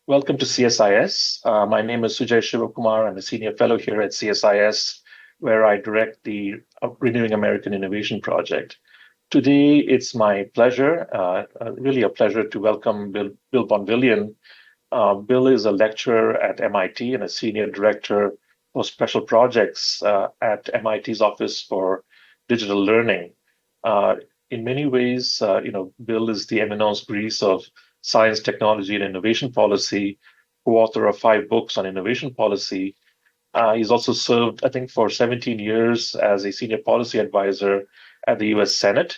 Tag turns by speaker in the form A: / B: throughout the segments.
A: Welcome to CSIS. My name is Sujay Shivakumar. I'm a senior fellow here at CSIS, where I direct the Renewing American Innovation project. Today, it's my pleasure, really a pleasure to welcome Bill Bonvillian. Bill is a lecturer at MIT and a senior director for special projects at MIT's Office for Digital Learning. Uh, in many ways, Bill is the eminence grise of science, technology, and innovation policy, co-author of 5 books on innovation policy. He's also served, I think, for 17 years as a senior policy advisor at the US Senate,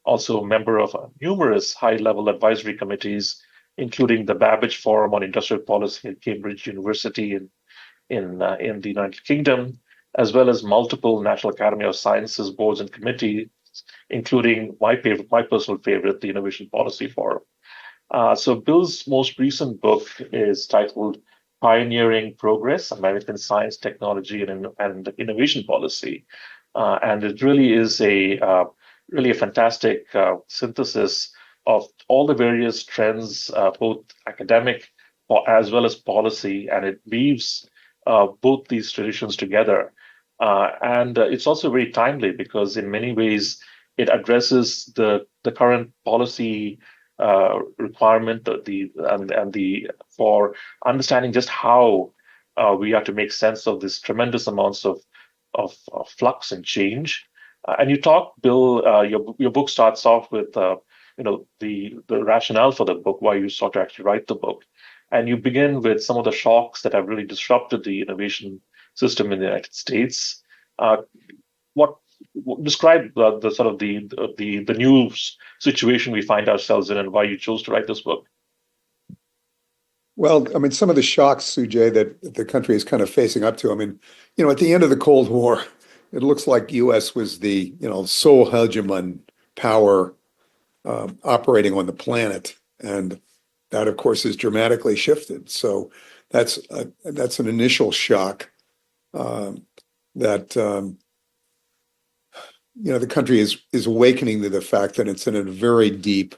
A: also a member of numerous high-level advisory committees, including the Babbage Forum on Industrial Policy at Cambridge University in the United Kingdom, as well as multiple National Academy of Sciences boards and committees, including my personal favorite, the Innovation Policy Forum. So Bill's most recent book is titled Pioneering Progress, American Science, Technology, and Innovation Policy. And it really is really a fantastic synthesis of all the various trends, both academic as well as policy, and it weaves both these traditions together. And it's also very timely because in many ways it addresses the current policy requirement and the for understanding just how we are to make sense of this tremendous amounts of flux and change. And you talk, Bill, your book starts off with the rationale for the book, why you sought to actually write the book, and you begin with some of the shocks that have really disrupted the innovation system in the United States. Uh, what describe the sort of the new situation we find ourselves in, and why you chose to write this book?
B: Well, I mean, some of the shocks, Sujay, that the country is kind of facing up to. I mean, at the end of the Cold War, it looks like U.S. was the, sole hegemon power operating on the planet, and that, of course, has dramatically shifted. So that's an initial shock that the country is awakening to the fact that it's in a very deep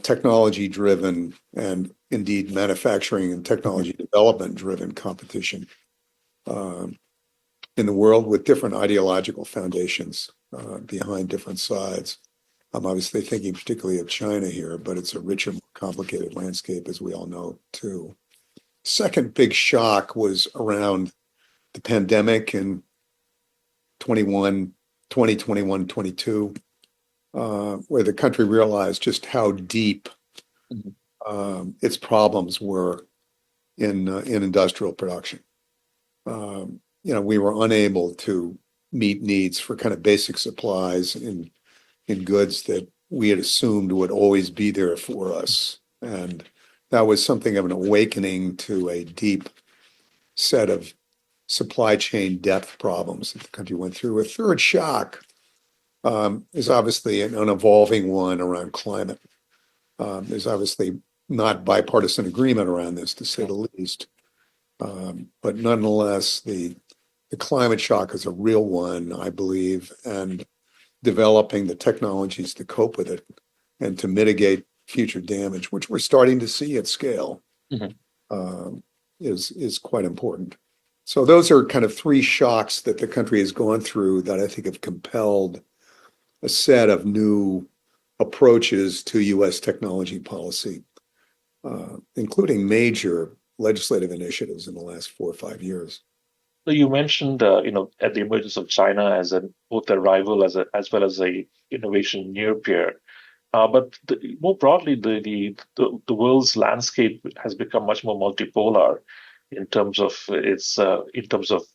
B: technology-driven and indeed manufacturing and technology development-driven competition in the world with different ideological foundations behind different sides. I'm obviously thinking particularly of China here, but it's a richer, more complicated landscape, as we all know, too. Second big shock was around the pandemic in 2021, 22, where the country realized just how deep its problems were in industrial production. We were unable to meet needs for kind of basic supplies in goods that we had assumed would always be there for us. And that was something of an awakening to a deep set of supply chain depth problems that the country went through. A third shock is obviously an evolving one around climate. There's obviously not bipartisan agreement around this, to say the least. But nonetheless, the climate shock is a real one, I believe, and developing the technologies to cope with it and to mitigate future damage, which we're starting to see at scale, is quite important. So those are kind of three shocks that the country has gone through that I think have compelled a set of new approaches to U.S. technology policy, including major legislative initiatives in the last 4 or 5 years.
A: So you mentioned, at the emergence of China as both a rival as well as a innovation near peer. But more broadly, the world's landscape has become much more multipolar in terms of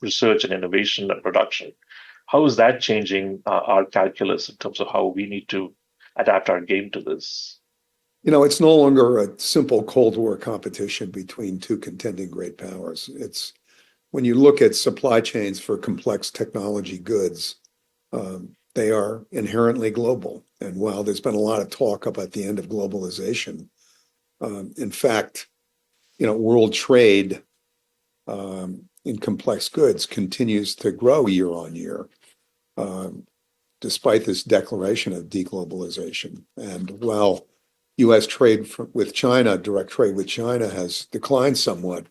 A: research and innovation and production. How is that changing our calculus in terms of how we need to adapt our game to this?
B: It's no longer a simple Cold War competition between two contending great powers. It's when you look at supply chains for complex technology goods, they are inherently global. And while there's been a lot of talk about the end of globalization, in fact, world trade in complex goods continues to grow year on year, despite this declaration of deglobalization. And while U.S. trade with China, direct trade with China, has declined somewhat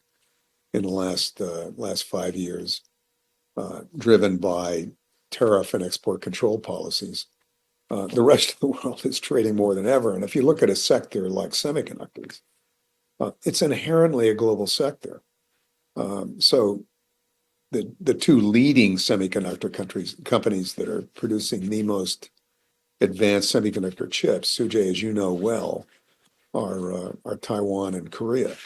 B: in the last 5 years, driven by tariff and export control policies. The rest of the world is trading more than ever. And if you look at a sector like semiconductors, it's inherently a global sector. So the two leading semiconductor companies that are producing the most advanced semiconductor chips, Sujay, as you know well, are Taiwan and Korea,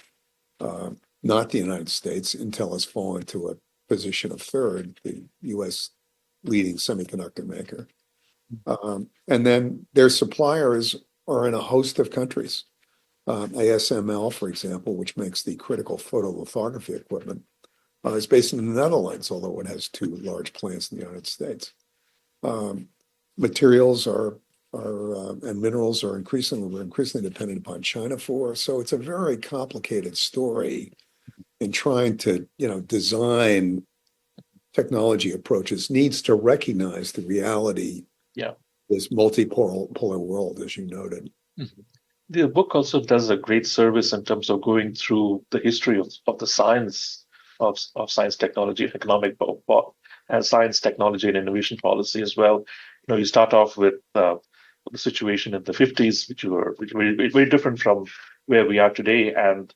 B: not the United States. Intel has fallen to a position of third, the U.S. leading semiconductor maker. And then their suppliers are in a host of countries. ASML, for example, which makes the critical photolithography equipment, is based in the Netherlands, although it has two large plants in the United States. Materials and minerals we're increasingly dependent upon China for. So it's a very complicated story in trying to, design technology approaches needs to recognize the reality.
A: Yeah.
B: This multipolar world, as you noted.
A: Mhm. The book also does a great service in terms of going through the history of the science of science, technology, and economic, and science, technology, and innovation policy as well. You start off with the situation in the 50s, which were very, very different from where we are today, and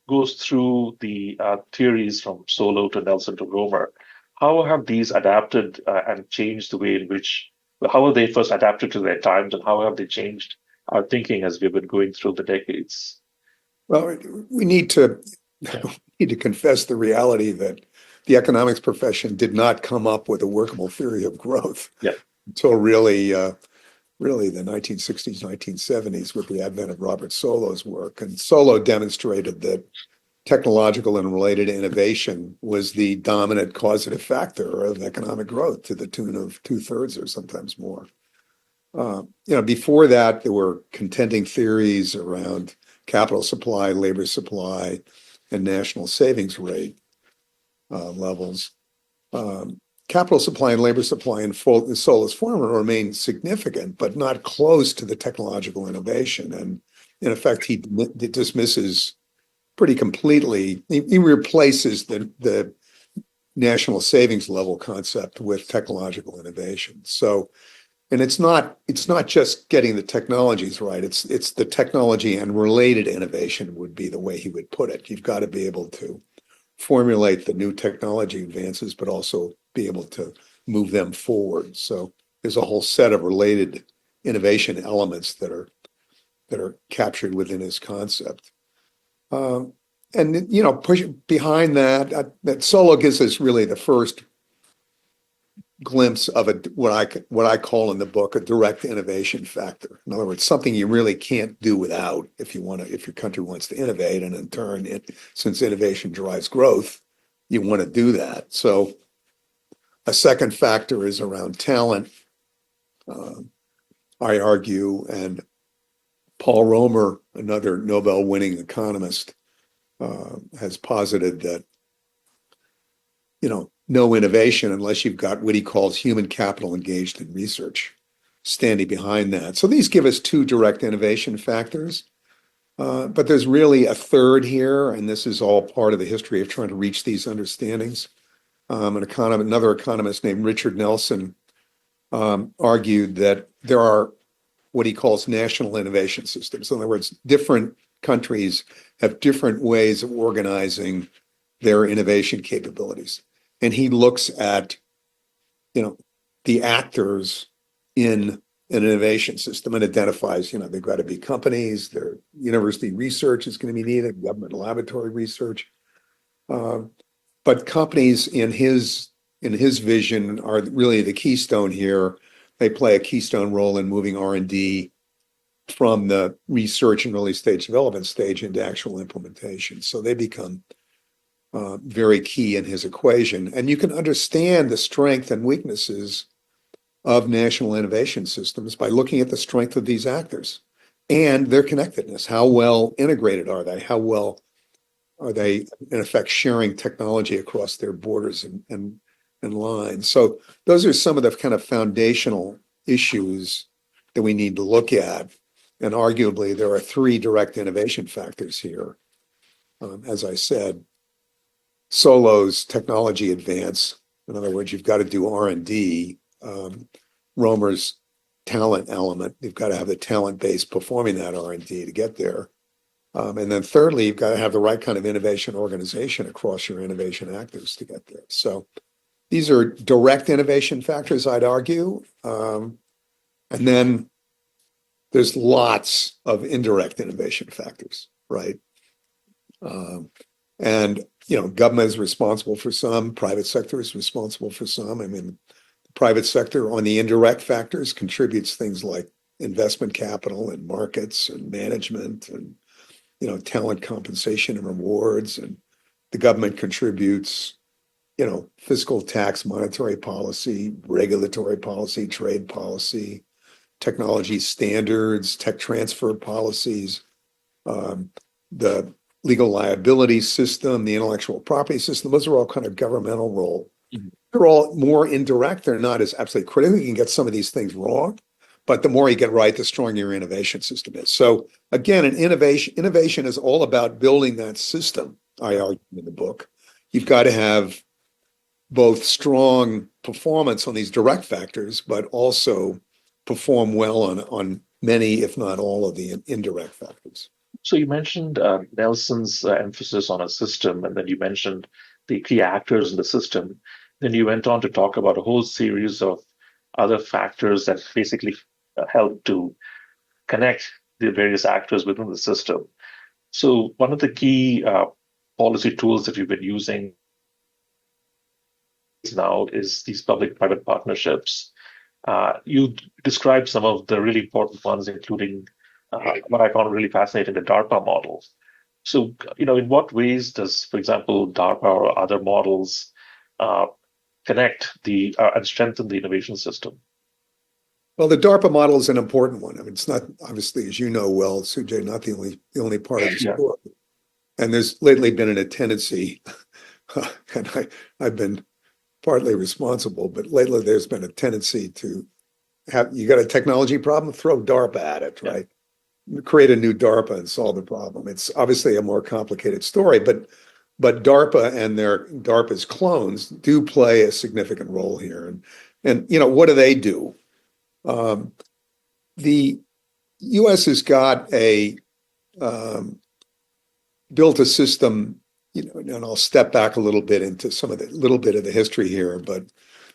A: goes through the theories from Solow to Nelson to Romer. How have these adapted and changed the way in which, how have they first adapted to their times, and how have they changed our thinking as we've been going through the decades?
B: Well, we need to confess the reality that the economics profession did not come up with a workable theory of growth until really the 1960s, 1970s, with the advent of Robert Solow's work. And Solow demonstrated that technological and related innovation was the dominant causative factor of economic growth to the tune of 2/3 or sometimes more. Before that, there were contending theories around capital supply, labor supply, and national savings rate levels. Capital supply and labor supply in Solow's form remain significant, but not close to the technological innovation. And in effect, he dismisses pretty completely. He replaces the national savings level concept with technological innovation. So, and it's not just getting the technologies right. It's the technology and related innovation would be the way he would put it. You've got to be able to formulate the new technology advances, but also be able to move them forward. So there's a whole set of related innovation elements that are captured within his concept. Push behind that Solow gives us really the first glimpse of what I call in the book a direct innovation factor. In other words, something you really can't do without if your country wants to innovate, and in turn, since innovation drives growth, you want to do that. So a second factor is around talent. I argue, and Paul Romer, another Nobel-winning economist, has posited that no innovation unless you've got what he calls human capital engaged in research standing behind that. So these give us two direct innovation factors, but there's really a third here, and this is all part of the history of trying to reach these understandings. Another economist named Richard Nelson argued that there are what he calls national innovation systems. In other words, different countries have different ways of organizing their innovation capabilities. And he looks at, the actors in an innovation system and identifies, they've got to be companies, their university research is going to be needed, government laboratory research. But companies in his vision are really the keystone here. They play a keystone role in moving R&D from the research and early stage development stage into actual implementation. So they become very key in his equation. And you can understand the strength and weaknesses of national innovation systems by looking at the strength of these actors and their connectedness. How well integrated are they? How well are they, in effect, sharing technology across their borders and lines? So those are some of the kind of foundational issues that we need to look at. And arguably, there are three direct innovation factors here. As I said, Solo's technology advance. In other words, you've got to do R&D. Romer's talent element. You've got to have the talent base performing that R&D to get there. And then thirdly, you've got to have the right kind of innovation organization across your innovation actors to get there. So these are direct innovation factors, I'd argue. And then there's lots of indirect innovation factors, right? And, government is responsible for some, private sector is responsible for some. I mean, the private sector on the indirect factors contributes things like investment capital and markets and management and, talent compensation and rewards. And the government contributes, fiscal, tax, monetary policy, regulatory policy, trade policy, technology standards, tech transfer policies, the legal liability system, the intellectual property system. Those are all kind of governmental role. Mm-hmm. They're all more indirect. They're not as absolutely critical. You can get some of these things wrong, but the more you get right, the stronger your innovation system is. So again, innovation is all about building that system, I argue in the book. You've got to have both strong performance on these direct factors, but also perform well on many, if not all, of the indirect factors.
A: So you mentioned Nelson's emphasis on a system, and then you mentioned the key actors in the system. Then you went on to talk about a whole series of other factors that basically help to connect the various actors within the system. So one of the key policy tools that you've been using now is these public-private partnerships. You described some of the really important ones, including what I found really fascinating, the DARPA model. So, in what ways does, for example, DARPA or other models connect and strengthen the innovation system?
B: Well, the DARPA model is an important one. I mean, it's not, obviously, as you know well, Sujay, not the only part of the story. And there's lately been a tendency, and I've been partly responsible, but lately there's been a tendency to you got a technology problem, throw DARPA at it, right? Create a new DARPA and solve the problem. It's obviously a more complicated story, but DARPA and DARPA's clones do play a significant role here. And what do they do? The U.S. has got built a system, and I'll step back a little bit into little bit of the history here, but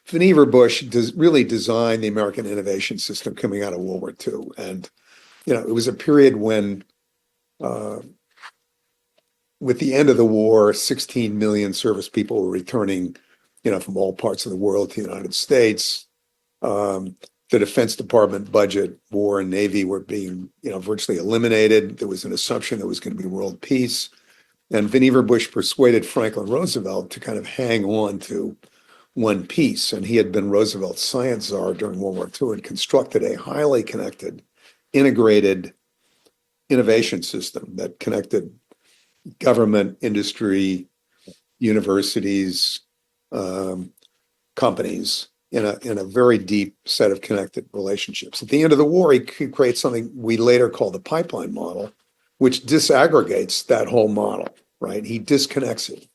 B: Vannevar Bush really designed the American innovation system coming out of World War II. And, it was a period when, with the end of the war, 16 million service people were returning, from all parts of the world to the United States. The Defense Department budget, War and Navy were being, virtually eliminated. There was an assumption there was going to be world peace. And Vannevar Bush persuaded Franklin Roosevelt to kind of hang on to one piece. And he had been Roosevelt's science czar during World War II and constructed a highly connected, integrated innovation system that connected government, industry, universities, companies in a very deep set of connected relationships. At the end of the war, he could create something we later call the pipeline model, which disaggregates that whole model, right? He disconnects it.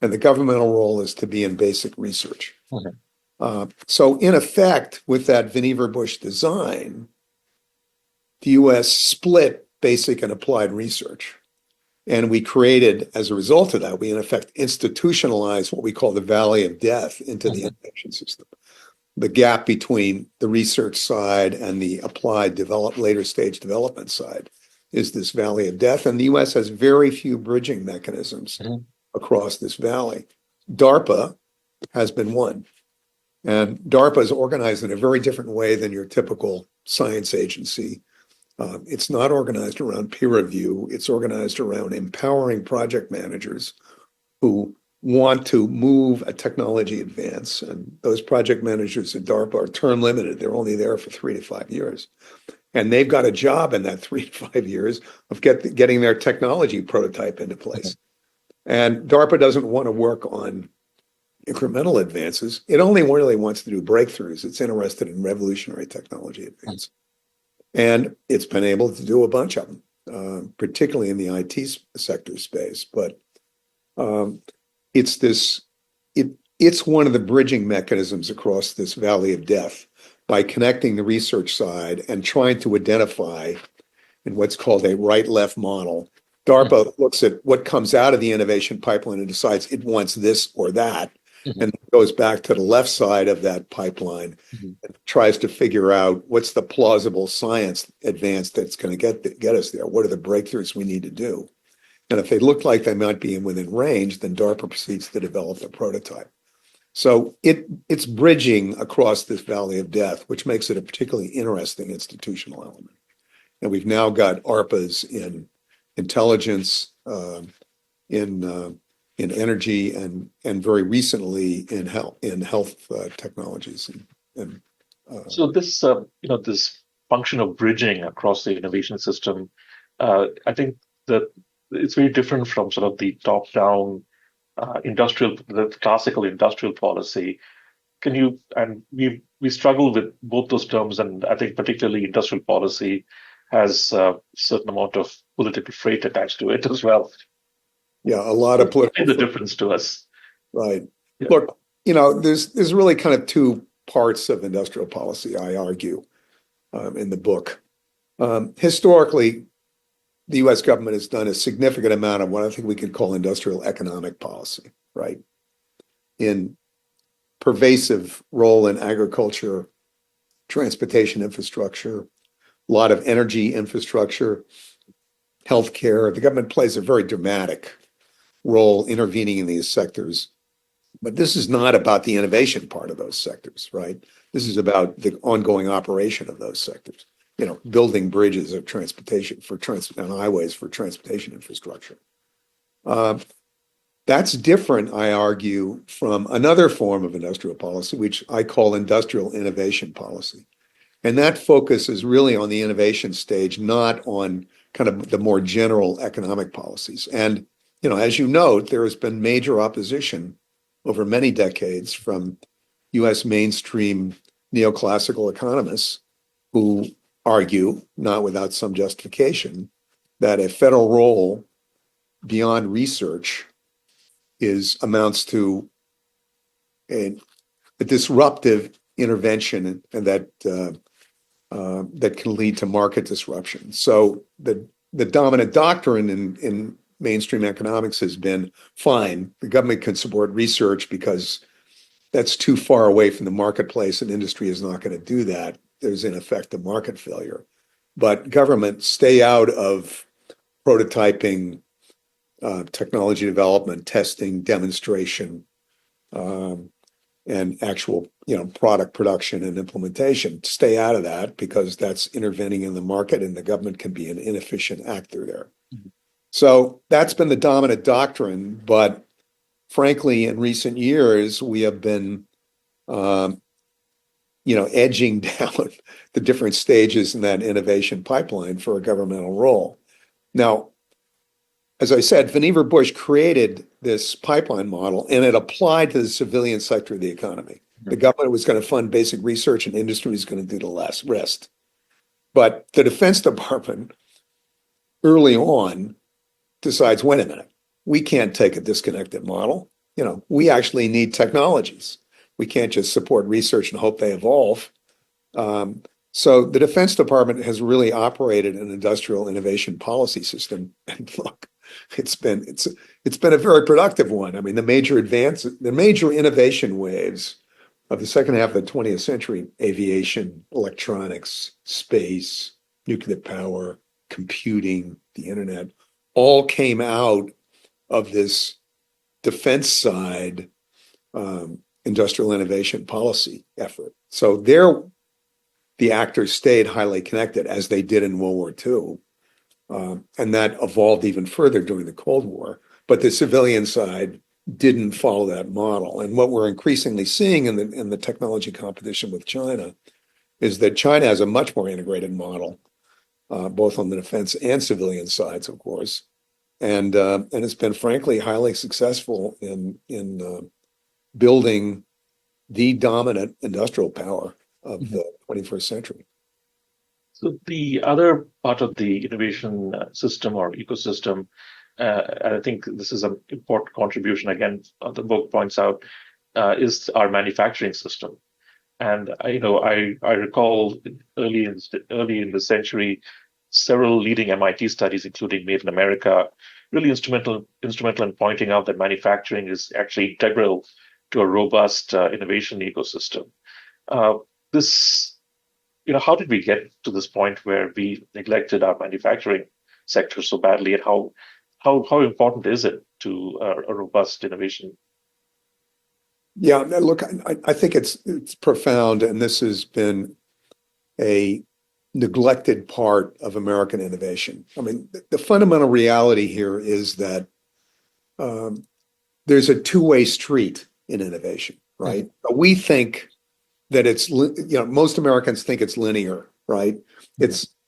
B: And the governmental role is to be in basic research. Okay. So in effect, with that Vannevar Bush design, the U.S. split basic and applied research. And we created, as a result of that, we in effect institutionalized what we call the valley of death into the innovation system. The gap between the research side and the applied later stage development side is this valley of death. And the U.S. has very few bridging mechanisms across this valley. DARPA has been one. And DARPA is organized in a very different way than your typical science agency. It's not organized around peer review. It's organized around empowering project managers who want to move a technology advance. And those project managers at DARPA are term limited. They're only there for 3 to 5 years. And they've got a job in that 3 to 5 years of getting their technology prototype into place. And DARPA doesn't want to work on incremental advances. It only really wants to do breakthroughs. It's interested in revolutionary technology advances. And it's been able to do a bunch of them, particularly in the IT sector space. But um, it's this, it's one of the bridging mechanisms across this valley of death by connecting the research side and trying to identify in what's called a right-left model. DARPA looks at what comes out of the innovation pipeline and decides it wants this or that, and goes back to the left side of that pipeline and tries to figure out what's the plausible science advance that's going to get us there. What are the breakthroughs we need to do? And if they look like they might be within range, then DARPA proceeds to develop the prototype. So it's bridging across this valley of death, which makes it a particularly interesting institutional element. And we've now got ARPAs in intelligence, in energy, and very recently in health technologies.
A: So this, this function of bridging across the innovation system, I think that it's very different from sort of the top-down the classical industrial policy. And we struggle with both those terms, and I think particularly industrial policy has a certain amount of political freight attached to it as well.
B: Yeah, a lot of political.
A: The difference to us,
B: right?
A: Yeah.
B: Look, there's really kind of two parts of industrial policy, I argue, in the book. Historically, the U.S. government has done a significant amount of what I think we could call industrial economic policy, right? In pervasive role in agriculture, transportation infrastructure, a lot of energy infrastructure, healthcare. The government plays a very dramatic role intervening in these sectors. But this is not about the innovation part of those sectors, right? This is about the ongoing operation of those sectors. Building bridges of transportation and highways for transportation infrastructure. That's different, I argue, from another form of industrial policy, which I call industrial innovation policy. And that focus is really on the innovation stage, not on kind of the more general economic policies. And, as you note, there has been major opposition over many decades from U.S. mainstream neoclassical economists who argue, not without some justification, that a federal role beyond research amounts to a disruptive intervention, and that can lead to market disruption. So the dominant doctrine in mainstream economics has been, fine, the government can support research because that's too far away from the marketplace and industry is not going to do that. There's in effect a market failure. But government, stay out of prototyping, technology development, testing, demonstration, and actual, product production and implementation. Stay out of that because that's intervening in the market and the government can be an inefficient actor there. So that's been the dominant doctrine, but frankly, in recent years, we have been, edging down the different stages in that innovation pipeline for a governmental role. Now, as I said, Vannevar Bush created this pipeline model and it applied to the civilian sector of the economy. The government was going to fund basic research and industry was going to do the rest. But the Defense Department early on decides, wait a minute, we can't take a disconnected model. We actually need technologies. We can't just support research and hope they evolve. So the Defense Department has really operated an industrial innovation policy system. And look, it's been a very productive one. I mean, the major innovation waves of the second half of the 20th century, aviation, electronics, space, nuclear power, computing, the internet, all came out of this defense side industrial innovation policy effort. So the actors stayed highly connected as they did in World War II. And that evolved even further during the Cold War. But the civilian side didn't follow that model. And what we're increasingly seeing in the technology competition with China is that China has a much more integrated model, both on the defense and civilian sides, of course. And it's been frankly highly successful in building the dominant industrial power of the 21st century.
A: So the other part of the innovation system or ecosystem, and I think this is an important contribution, again, the book points out, is our manufacturing system. And I recall early in the century, several leading MIT studies, including Made in America, really instrumental in pointing out that manufacturing is actually integral to a robust innovation ecosystem. Uh, this, how did we get to this point where we neglected our manufacturing sector so badly, and how important is it to a robust innovation?
B: Yeah, no, look, I think it's profound, and this has been a neglected part of American innovation. I mean, the fundamental reality here is that um, there's a two-way street in innovation, right? We think that most Americans think it's linear, right?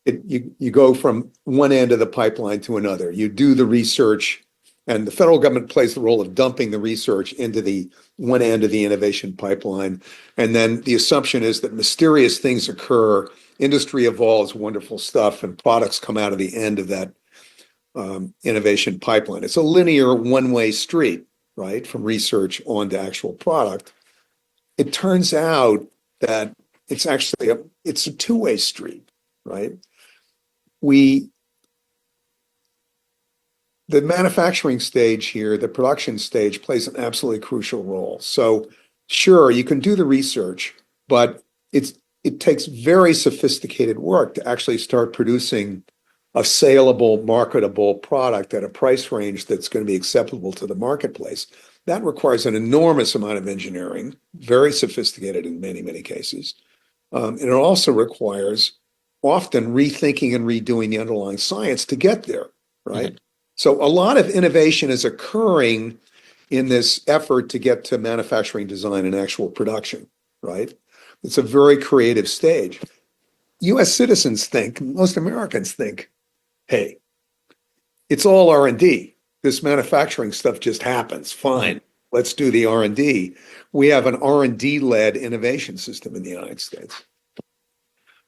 B: You go from one end of the pipeline to another. You do the research, and the federal government plays the role of dumping the research into the one end of the innovation pipeline. And then the assumption is that mysterious things occur, industry evolves wonderful stuff, and products come out of the end of that innovation pipeline. It's a linear one-way street, right? From research on to actual product. It turns out that it's a two-way street, right? The manufacturing stage here, the production stage, plays an absolutely crucial role. So sure, you can do the research, but it takes very sophisticated work to actually start producing a saleable, marketable product at a price range that's going to be acceptable to the marketplace. That requires an enormous amount of engineering, very sophisticated in many, many cases. And it also requires often rethinking and redoing the underlying science to get there, right?
A: Mhm.
B: So a lot of innovation is occurring in this effort to get to manufacturing design and actual production, right? It's a very creative stage. US citizens think, most Americans think, hey, it's all R&D. This manufacturing stuff just happens. Fine. Let's do the R&D. We have an R&D led innovation system in the United States.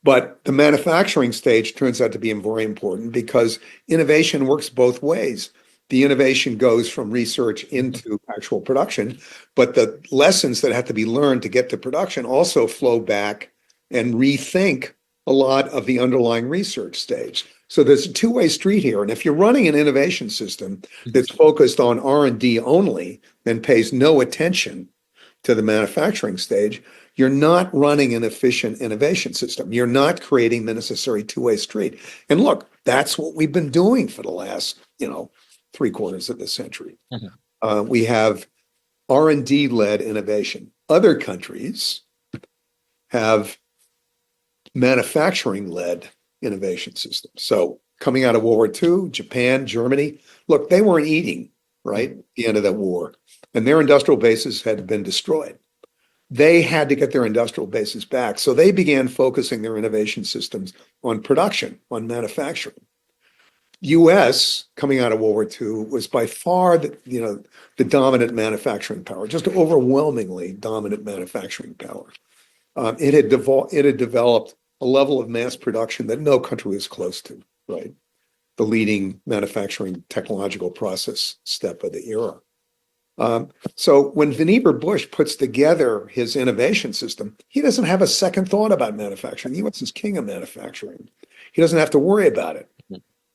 B: But the manufacturing stage turns out to be very important because innovation works both ways. The innovation goes from research into actual production, but the lessons that have to be learned to get to production also flow back and rethink a lot of the underlying research stage. So there's a two-way street here. And if you're running an innovation system that's focused on R&D only and pays no attention to the manufacturing stage, you're not running an efficient innovation system. You're not creating the necessary two-way street. And look, that's what we've been doing for the last, three-quarters of the century. We have R&D led innovation. Other countries have manufacturing led innovation systems. So coming out of World War II, Japan, Germany, look, they weren't eating, right? At the end of that war, and their industrial bases had been destroyed. They had to get their industrial bases back. So they began focusing their innovation systems on production, on manufacturing. US, coming out of World War II, was by far the dominant manufacturing power, just overwhelmingly dominant manufacturing power. It had developed a level of mass production that no country was close to, right? The leading manufacturing technological process step of the era. So when Vannevar Bush puts together his innovation system, he doesn't have a second thought about manufacturing. The US is king of manufacturing. He doesn't have to worry about it.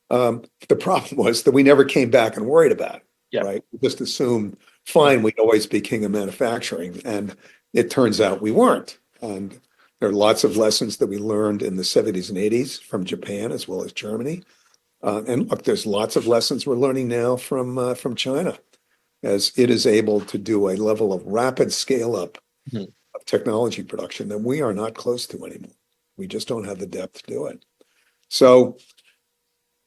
B: The problem was that we never came back and worried about it, right? We just assumed, fine, we'd always be king of manufacturing. And it turns out we weren't. And there are lots of lessons that we learned in the 70s and 80s from Japan as well as Germany. And look, there's lots of lessons we're learning now from China, as it is able to do a level of rapid scale up of technology production that we are not close to anymore. We just don't have the depth to do it. So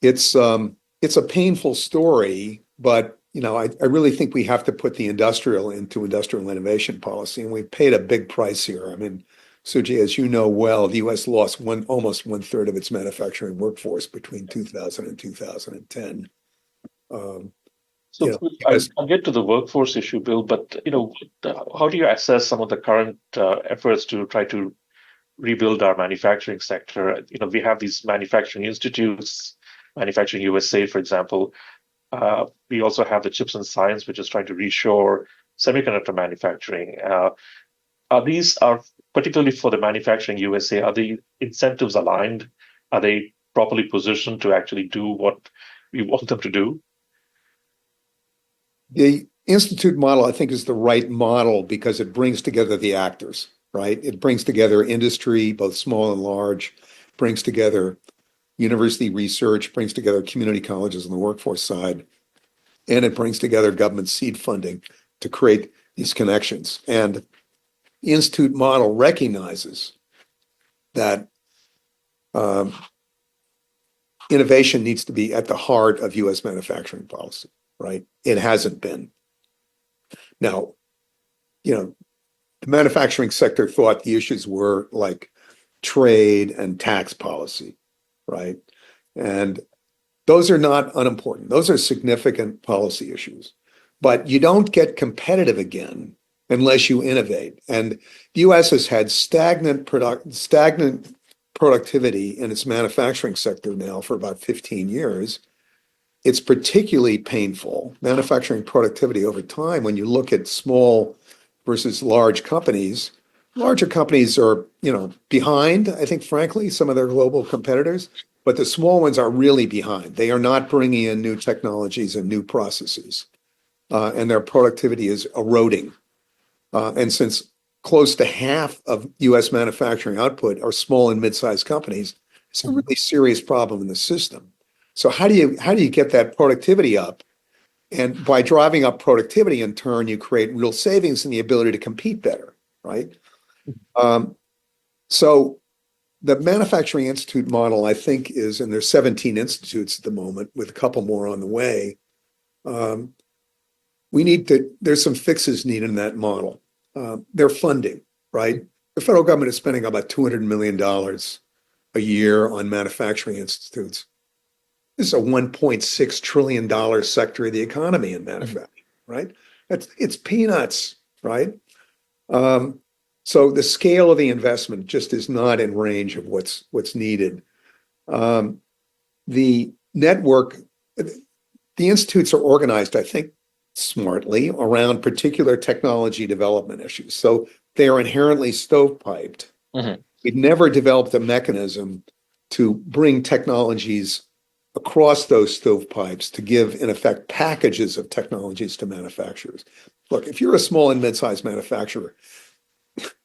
B: it's a painful story, but I really think we have to put the industrial into industrial innovation policy, and we paid a big price here. I mean, Suji, as you know well, the U.S. lost almost 1/3 of its manufacturing workforce between 2000 and 2010.
A: So I'll get to the workforce issue, Bill, but how do you assess some of the current efforts to try to rebuild our manufacturing sector. We have these manufacturing institutes, Manufacturing USA, for example. We also have the Chips and Science, which is trying to reshore semiconductor manufacturing. Are particularly for the Manufacturing USA, are the incentives aligned? Are they properly positioned to actually do what we want them to do?
B: The institute model, I think, is the right model because it brings together the actors, right? It brings together industry, both small and large, brings together university research, brings together community colleges on the workforce side, and it brings together government seed funding to create these connections. And the institute model recognizes that innovation needs to be at the heart of U.S. manufacturing policy, right? It hasn't been. Now, the manufacturing sector thought the issues were like trade and tax policy, right? And those are not unimportant. Those are significant policy issues. But you don't get competitive again unless you innovate. And the U.S. has had stagnant productivity in its manufacturing sector now for about 15 years. It's particularly painful, manufacturing productivity over time, when you look at small versus large companies. Larger companies are, behind, I think, frankly, some of their global competitors, but the small ones are really behind. They are not bringing in new technologies and new processes, and their productivity is eroding. And since close to half of U.S. manufacturing output are small and mid-sized companies, it's a really serious problem in the system. So how do you get that productivity up? And by driving up productivity, in turn, you create real savings and the ability to compete better, right? So the Manufacturing Institute model, I think, and there's 17 institutes at the moment, with a couple more on the way. There's some fixes needed in that model. Their funding, right? The federal government is spending about $200 million a year on manufacturing institutes. This is a $1.6 trillion sector of the economy in manufacturing, right? It's peanuts, right? So the scale of the investment just is not in range of what's needed. The network, the institutes are organized, I think, smartly around particular technology development issues. So they are inherently stovepiped. We've never developed a mechanism to bring technologies across those stovepipes to give, in effect, packages of technologies to manufacturers. Look, if you're a small and mid-sized manufacturer,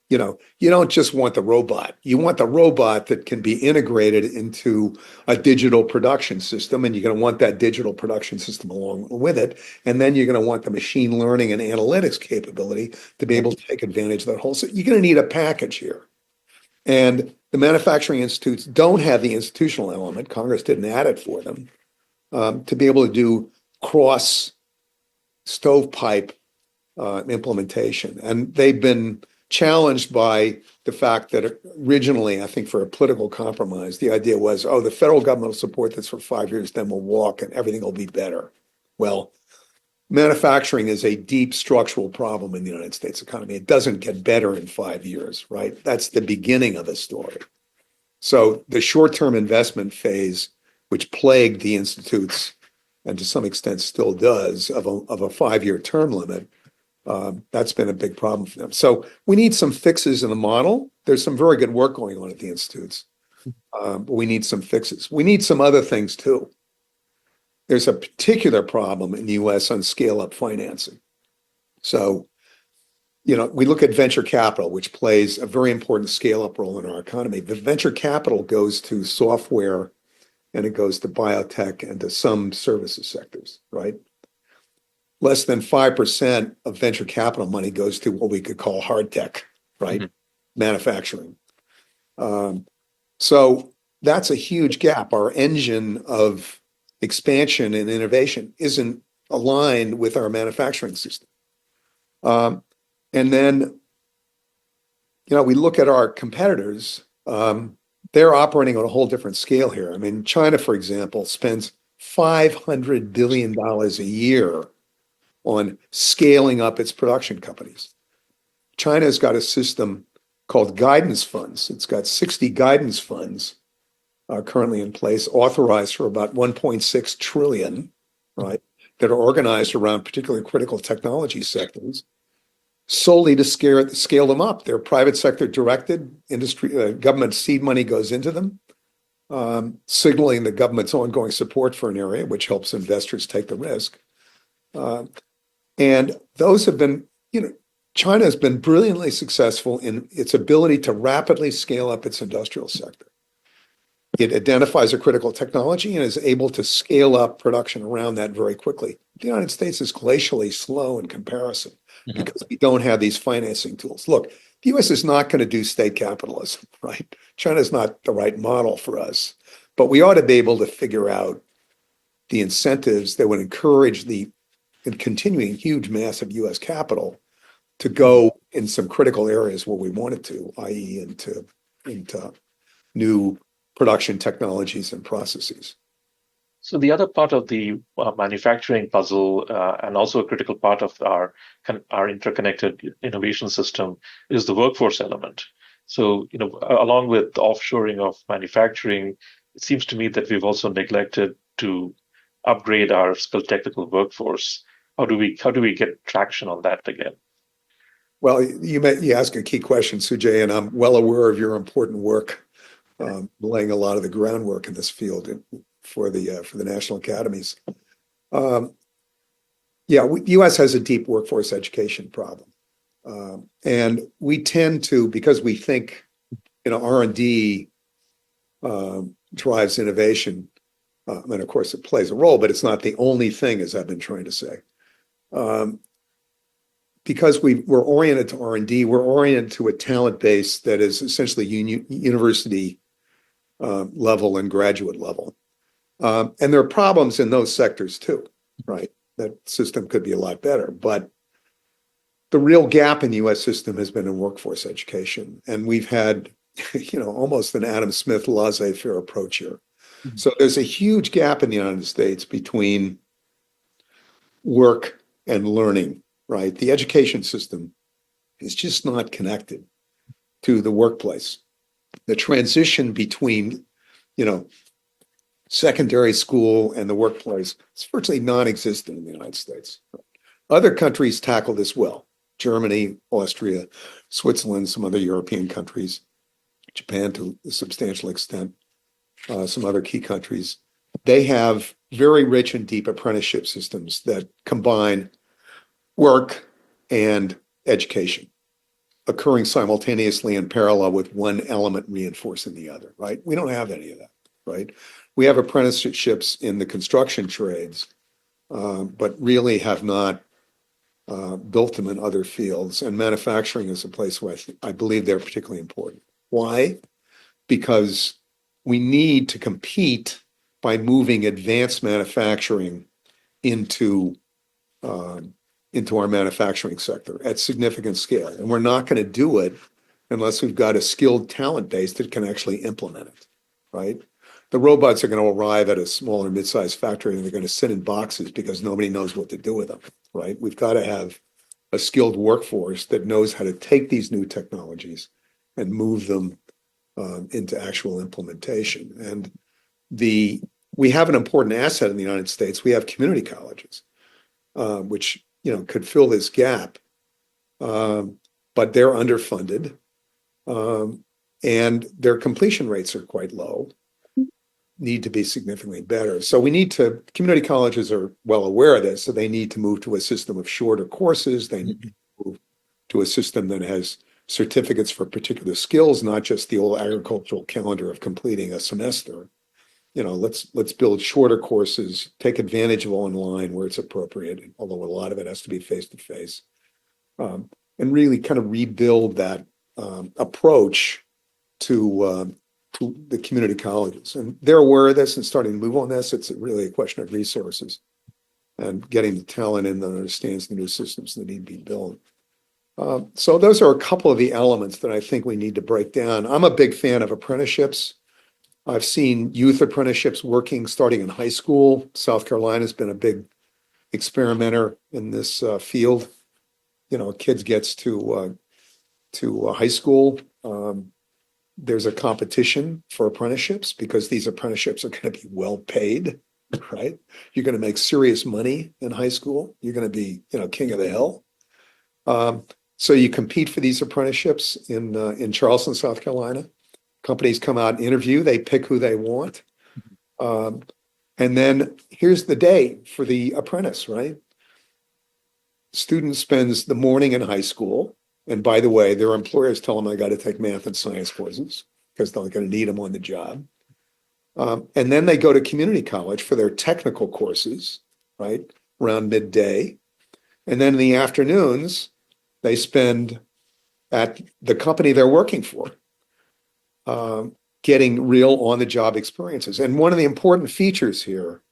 B: you don't just want the robot. You want the robot that can be integrated into a digital production system, and you're going to want that digital production system along with it. And then you're going to want the machine learning and analytics capability to be able to take advantage of that whole. So you're going to need a package here. And the manufacturing institutes don't have the institutional element. Congress didn't add it for them to be able to do cross stovepipe implementation. And they've been challenged by the fact that originally, I think for a political compromise, the idea was, the federal government will support this for 5 years, then we'll walk and everything will be better. Well, manufacturing is a deep structural problem in the United States economy. It doesn't get better in 5 years, right? That's the beginning of the story. So the short-term investment phase, which plagued the institutes, and to some extent still does, of a 5-year term limit, that's been a big problem for them. So we need some fixes in the model. There's some very good work going on at the institutes, but we need some fixes. We need some other things too. There's a particular problem in the U.S. on scale-up financing. So, we look at venture capital, which plays a very important scale-up role in our economy. The venture capital goes to software, and it goes to biotech and to some services sectors, right? Less than 5% of venture capital money goes to what we could call hard tech, right? Manufacturing. So that's a huge gap. Our engine of expansion and innovation isn't aligned with our manufacturing system. And then, we look at our competitors, they're operating on a whole different scale here. I mean, China, for example, spends $500 billion a year on scaling up its production companies. China's got a system called guidance funds. It's got 60 guidance funds currently in place, authorized for about 1.6 trillion, right, that are organized around particularly critical technology sectors, solely to scale them up. They're private sector directed, industry, government seed money goes into them, signaling the government's ongoing support for an area, which helps investors take the risk. And those have been, China has been brilliantly successful in its ability to rapidly scale up its industrial sector. It identifies a critical technology and is able to scale up production around that very quickly. The United States is glacially slow in comparison because we don't have these financing tools. Look, the US is not going to do state capitalism, right? China is not the right model for us, but we ought to be able to figure out the incentives that would encourage the continuing huge, massive US capital to go in some critical areas where we want it to, i.e. into new production technologies and processes.
A: So the other part of the manufacturing puzzle, and also a critical part of our interconnected innovation system, is the workforce element. So, along with the offshoring of manufacturing, it seems to me that we've also neglected to upgrade our skilled technical workforce. How do we get traction on that again?
B: Well, you ask a key question, Sujay, and I'm well aware of your important work, laying a lot of the groundwork in this field for the national academies. U.S. has a deep workforce education problem, and we tend to, because we think R&D drives innovation, and of course it plays a role, but it's not the only thing, as I've been trying to say. Because we're oriented to R&D, we're oriented to a talent base that is essentially university level and graduate level. And there are problems in those sectors too, right? That system could be a lot better. But the real gap in the US system has been in workforce education. And we've had, almost an Adam Smith laissez-faire approach here. So there's a huge gap in the United States between work and learning, right? The education system is just not connected to the workplace. The transition between, secondary school and the workplace is virtually non-existent in the United States. Other countries tackle this well. Germany, Austria, Switzerland, some other European countries, Japan to a substantial extent, some other key countries. They have very rich and deep apprenticeship systems that combine work and education, occurring simultaneously in parallel with one element reinforcing the other, right? We don't have any of that, right? We have apprenticeships in the construction trades, but really have not built them in other fields. And manufacturing is a place where I believe they're particularly important. Why? Because we need to compete by moving advanced manufacturing into our manufacturing sector at significant scale. And we're not going to do it unless we've got a skilled talent base that can actually implement it, right? The robots are going to arrive at a small or mid-sized factory and they're going to sit in boxes because nobody knows what to do with them, right? We've got to have a skilled workforce that knows how to take these new technologies and move them into actual implementation. And we have an important asset in the United States. We have community colleges, which could fill this gap, but they're underfunded, and their completion rates are quite low. Need to be significantly better. So community colleges are well aware of this, so they need to move to a system of shorter courses. They need to move to a system that has certificates for particular skills, not just the old agricultural calendar of completing a semester. Let's build shorter courses, take advantage of online where it's appropriate, although a lot of it has to be face-to-face, and really kind of rebuild that approach to the community colleges. And they're aware of this and starting to move on this. It's really a question of resources and getting the talent in that understands the new systems that need to be built. So those are a couple of the elements that I think we need to break down. I'm a big fan of apprenticeships. I've seen youth apprenticeships working starting in high school. South Carolina's been a big experimenter in this field. Kids gets to to high school. There's a competition for apprenticeships because these apprenticeships are going to be well paid, right? You're going to make serious money in high school. You're going to be, king of the hill. So you compete for these apprenticeships in Charleston, South Carolina. Companies come out and interview. They pick who they want. And then here's the day for the apprentice, right? Student spends the morning in high school. And by the way, their employers tell them I got to take math and science courses because they're going to need them on the job. And then they go to community college for their technical courses, right, around midday. And then in the afternoons, they spend at the company they're working for, getting real on-the-job experiences. And one of the important features here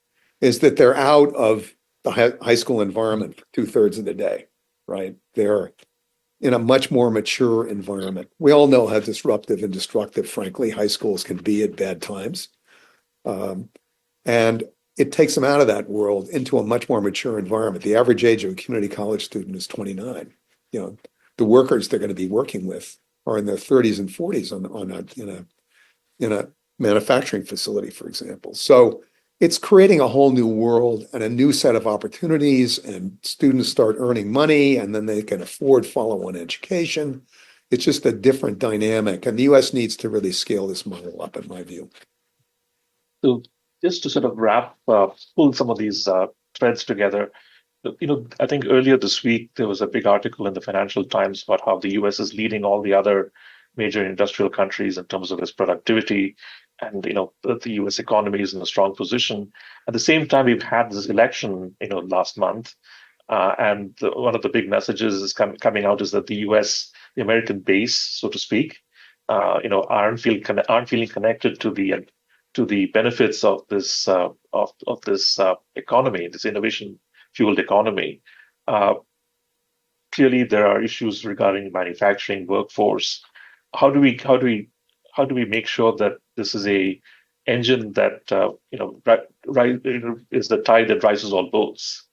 B: is that they're out of the high school environment for 2/3 of the day, right? They're in a much more mature environment. We all know how disruptive and destructive, frankly, high schools can be at bad times. And it takes them out of that world into a much more mature environment. The average age of a community college student is 29. The workers they're going to be working with are in their 30s and 40s in a manufacturing facility, for example. So it's creating a whole new world and a new set of opportunities, and students start earning money and then they can afford follow-on education. It's just a different dynamic, and the US needs to really scale this model up, in my view.
A: So just to sort of pull some of these threads together, I think earlier this week, there was a big article in the Financial Times about how the US is leading all the other major industrial countries in terms of its productivity. And, the US economy is in a strong position. At the same time, we've had this election, last month. And one of the big messages is coming out is that the US, the American base, so to speak, aren't feeling connected to the benefits of this economy, this innovation fueled economy. Clearly, there are issues regarding manufacturing workforce. How do we make sure that this is a engine that is the tide that rises all boats?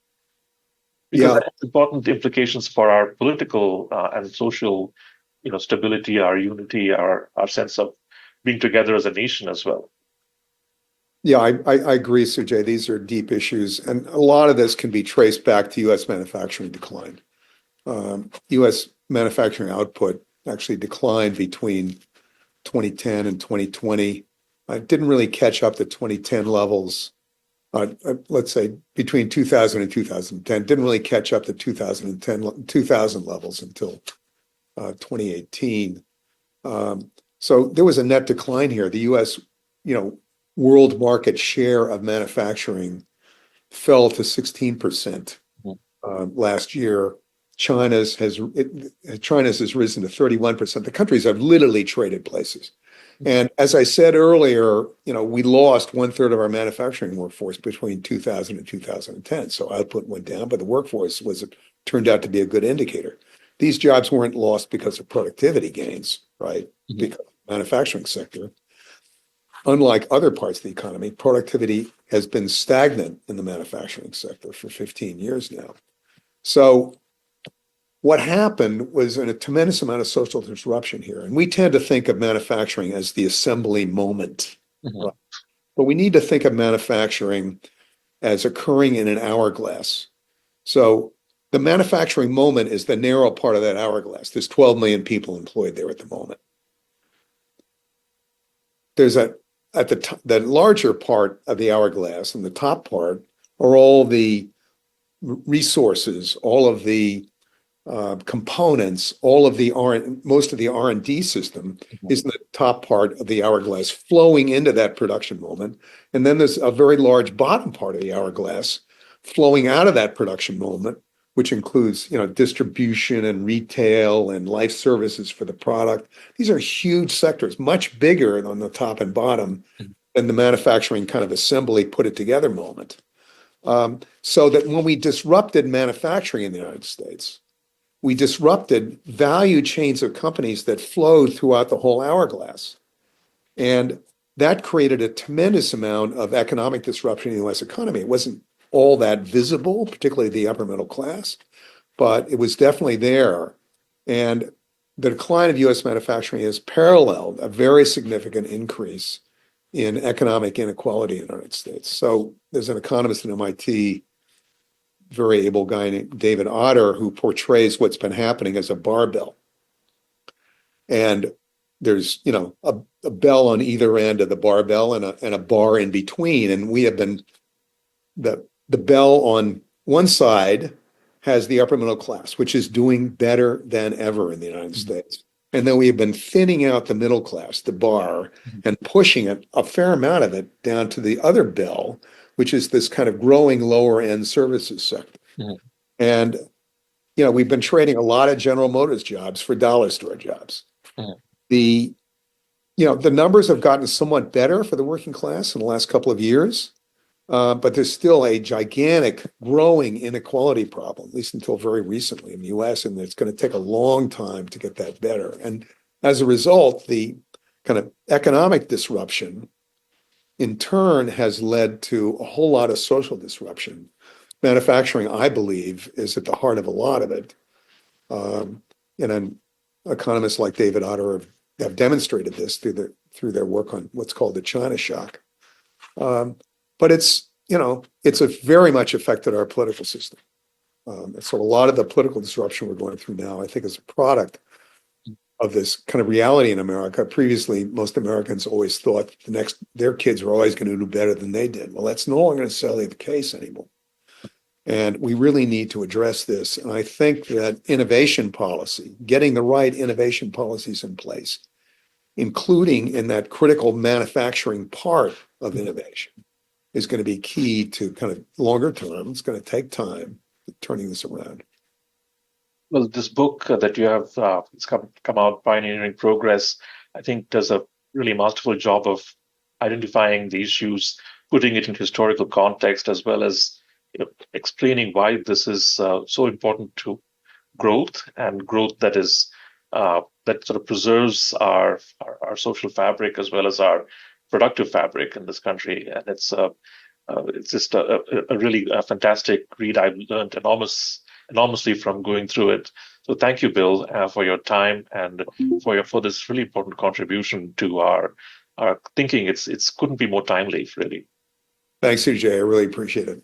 A: Because that has important implications for our political and social, stability, our unity, our sense of being together as a nation as well.
B: Yeah, I agree, Sujay. These are deep issues, and a lot of this can be traced back to U.S. manufacturing decline. U.S. manufacturing output actually declined between 2010 and 2020. It didn't really catch up to 2010 levels. Let's say between 2000 and 2010, didn't really catch up to 2000 levels until 2018. So there was a net decline here. The U.S., world market share of manufacturing fell to 16% last year. China's has risen to 31%. The countries have literally traded places. And as I said earlier, we lost 1/3 of our manufacturing workforce between 2000 and 2010. So output went down, but the workforce turned out to be a good indicator. These jobs weren't lost because of productivity gains, right? Because of the manufacturing sector. Unlike other parts of the economy, productivity has been stagnant in the manufacturing sector for 15 years now. So what happened was a tremendous amount of social disruption here. And we tend to think of manufacturing as the assembly moment. Right? But we need to think of manufacturing as occurring in an hourglass. So the manufacturing moment is the narrow part of that hourglass. There's 12 million people employed there at the moment. There's the larger part of the hourglass, and the top part are all the resources, all of the components, most of the R&D system is in the top part of the hourglass flowing into that production moment. And then there's a very large bottom part of the hourglass flowing out of that production moment, which includes, distribution and retail and life services for the product. These are huge sectors, much bigger on the top and bottom than the manufacturing kind of assembly put it together moment. So that when we disrupted manufacturing in the United States, we disrupted value chains of companies that flowed throughout the whole hourglass. And that created a tremendous amount of economic disruption in the US economy. It wasn't all that visible, particularly the upper middle class, but it was definitely there. And the decline of U.S. manufacturing has paralleled a very significant increase in economic inequality in the United States. So there's an economist at MIT, very able guy named David Otter, who portrays what's been happening as a barbell. And there's, a bell on either end of the barbell and a bar in between. And we have been, the bell on one side has the upper middle class, which is doing better than ever in the United States. And then we have been thinning out the middle class, the bar, and pushing it, a fair amount of it, down to the other bell, which is this kind of growing lower end services sector. And, we've been trading a lot of General Motors jobs for dollar store jobs. The numbers have gotten somewhat better for the working class in the last couple of years, but there's still a gigantic growing inequality problem, at least until very recently in the US, and it's going to take a long time to get that better. And as a result, the kind of economic disruption in turn has led to a whole lot of social disruption. Manufacturing, I believe, is at the heart of a lot of it. And economists like David Otter have demonstrated this through their work on what's called the China shock. But it's very much affected our political system. So a lot of the political disruption we're going through now, I think, is a product of this kind of reality in America. Previously, most Americans always thought their kids were always going to do better than they did. Well, that's no longer necessarily the case anymore. And we really need to address this. And I think that innovation policy, getting the right innovation policies in place, including in that critical manufacturing part of innovation, is going to be key to kind of longer term. It's going to take time turning this around.
A: Well, this book that you have it's come out, Pioneering Progress, I think does a really masterful job of identifying the issues, putting it in historical context, as well as explaining why this is so important to growth, and growth that is that sort of preserves our social fabric as well as our productive fabric in this country. And it's just a really fantastic read. I've learned enormously from going through it. So thank you, Bill, for your time and for this really important contribution to our thinking. It's couldn't be more timely, really.
B: Thanks, CJ. I really appreciate it.